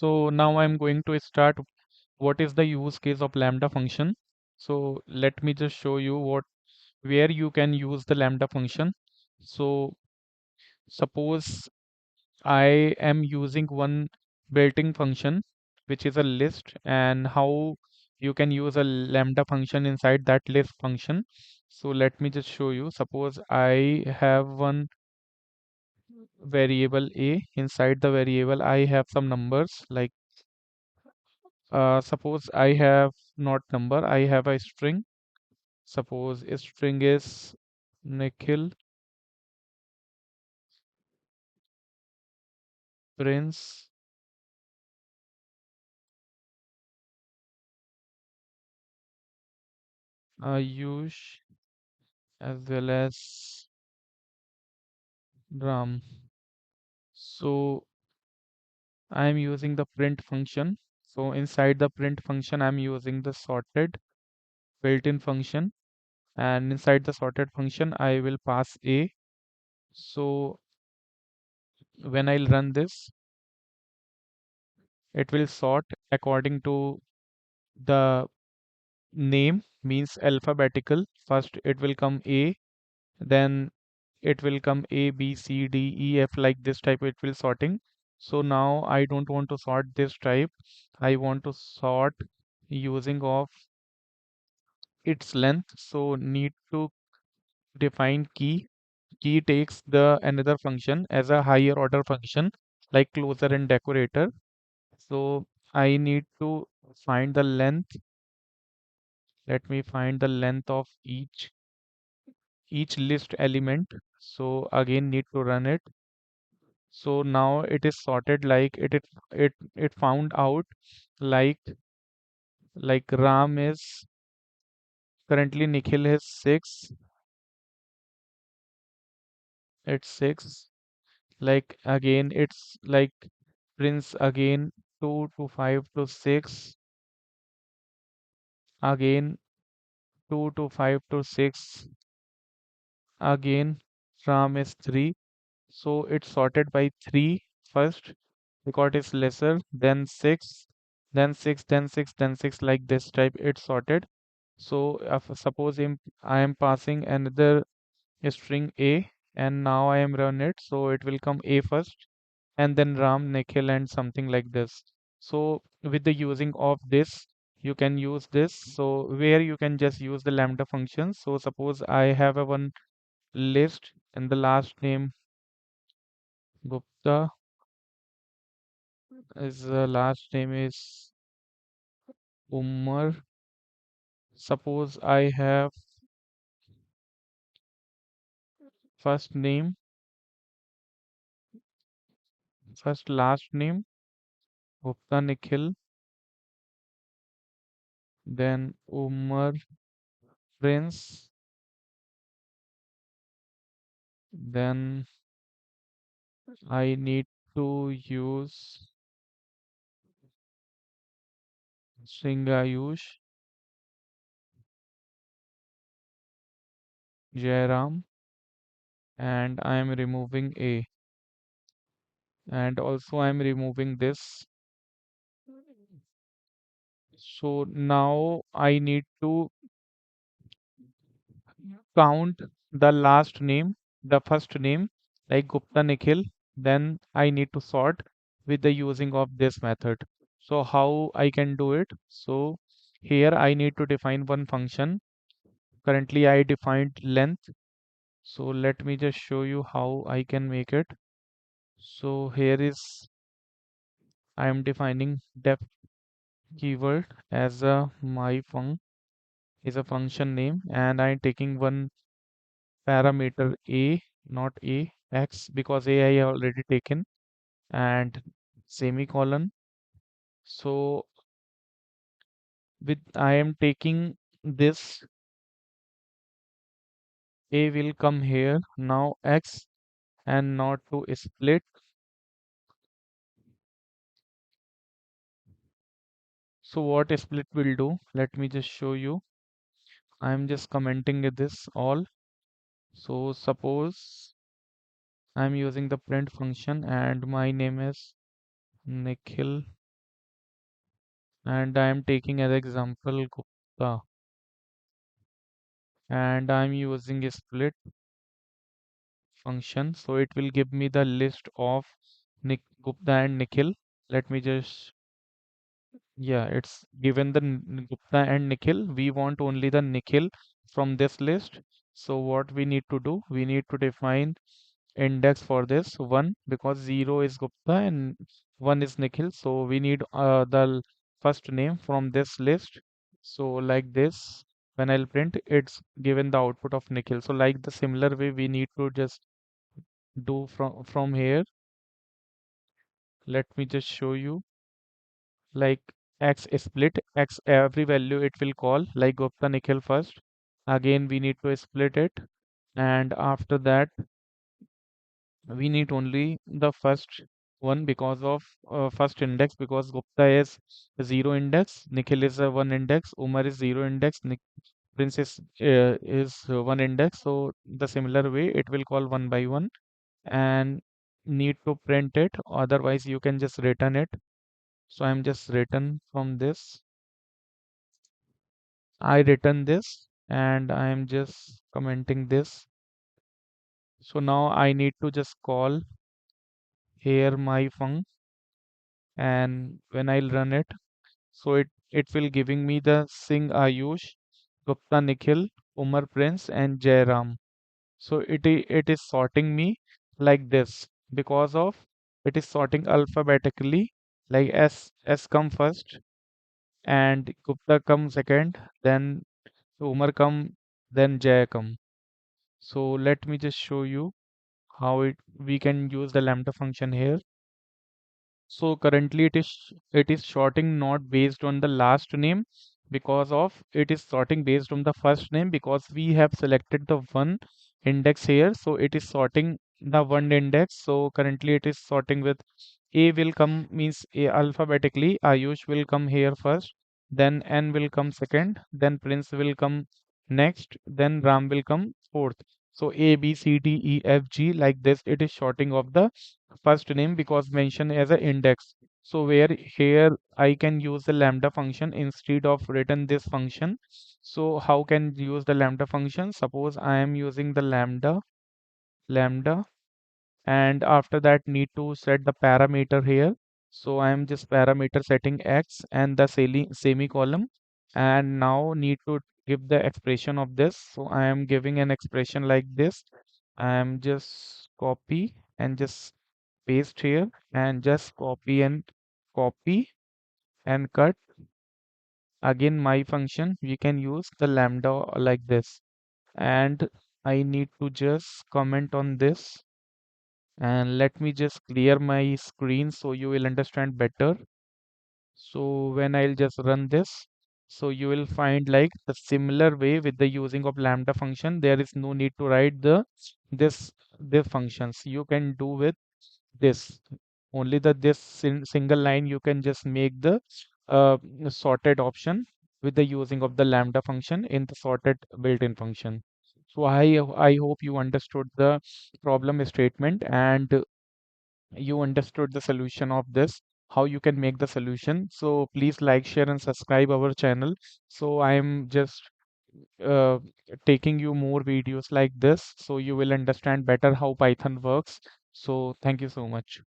So now I'm going to start what is the use case of lambda function. So let me just show you where you can use the lambda function. So suppose I am using one built-in function which is a list, and how you can use a lambda function inside that list function. So let me just show you. Suppose I have one variable a. Inside the variable I have some numbers, like suppose I have not number, I have a string. Suppose a string is Nikhil Prince Ayush as well as Ram. So I'm using the print function. So inside the print function, I'm using the sorted built-in function, and inside the sorted function, I will pass a. So when I'll run this, it will sort according to the name, means alphabetical. First, it will come A, then it will come A, B, C, D, E, F, like this type. It will sorting. So now I don't want to sort this type. I want to sort using of its length. So need to define key. Key takes the another function as a higher order function like closer and decorator. So I need to find the length. Let me find the length of each list element. So again need to run it. So now it is sorted, like it found out like Ram is currently Nikhil is 6. It's 6. Like again it's like Prince again 2 to 5 to 6. Again 2 to 5 to 6. Again Ram is 3. So it's sorted by 3 first because it's lesser, then 6, then 6, then 6, then 6, like this type it's sorted. So if suppose I am passing another string A, and now I am run it, so it will come A first and then Ram, Nikhil and something like this. So with the using of this, you can use this. So where you can just use the lambda function. So suppose I have a one list and the last name Gupta is last name is Umar. Suppose I have first name, first last name Gupta Nikhil, then Umar Prince, then I need to use string Ayush, Jairam, and I am removing A, and also I am removing this. So now I need to count the last name, the first name, like Gupta Nikhil, then I need to sort with the using of this method. So how I can do it? So here I need to define one function. Currently I defined length. So let me just show you how I can make it. So here is I am defining def keyword as a my func is a function name, and I'm taking one parameter a, not a x, because a I already taken, and semicolon. So with I am taking this, a will come here now x, and not to split. So what split will do, let me just show you. I am just commenting this all. So suppose I'm using the print function and my name is Nikhil and I am taking as example Gupta, and I'm using a split function, so it will give me the list of Gupta and Nikhil. Let me just, yeah, it's given the Gupta and Nikhil. We want only the Nikhil from this list. So what we need to do, we need to define index for this one, because 0 is Gupta and 1 is Nikhil. So we need the first name from this list. So like this, when I'll print, it's given the output of Nikhil. So like the similar way, we need to just do from here. Let me just show you, like x split x, every value it will call, like Gupta Nikhil first. Again we need to split it, and after that we need only the first one because of first index, because Gupta is 0 index, Nikhil is a 1 index, Umar is 0 index, Prince is 1 index. So the similar way it will call one by one and need to print it, otherwise you can just return it. So I'm just written from this, I return this, and I am just commenting this. So now I need to just call here my func, and when I'll run it, so it will giving me the Singh Ayush, Gupta Nikhil, Umar Prince, and Jairam. So it is sorting me like this, because of it is sorting alphabetically, like S come first and Gupta come second, then Umar come, then Jay come. So let me just show you how we can use the lambda function here. So currently it is sorting not based on the last name, because of it is sorting based on the first name, because we have selected the one index here. So it is sorting the one index. So currently it is sorting with A will come, means A alphabetically. Ayush will come here first, then N will come second, then Prince will come next, then Ram will come fourth. So A, B, C, D, E, F, G, like this. It is sorting of the first name because mentioned as an index. So where here I can use the lambda function instead of written this function. So how can use the lambda function? Suppose I am using the lambda, and after that need to set the parameter here. So I am just parameter setting x and the semicolon, and now need to give the expression of this. So I am giving an expression like this. I am just copy and just paste here, and just copy and cut. Again my function, we can use the lambda like this, and I need to just comment on this, and let me just clear my screen so you will understand better. So when I'll just run this, so you will find like the similar way with the using of lambda function, there is no need to write this the functions. You can do with this only the this single line, you can just make the uh, sorted option with the using of the lambda function in the sorted built-in function. So I hope you understood the problem statement, and you understood the solution of this, how you can make the solution. So please like, share, and subscribe our channel. So I am just uh, taking you more videos like this, so you will understand better how Python works. So thank you so much.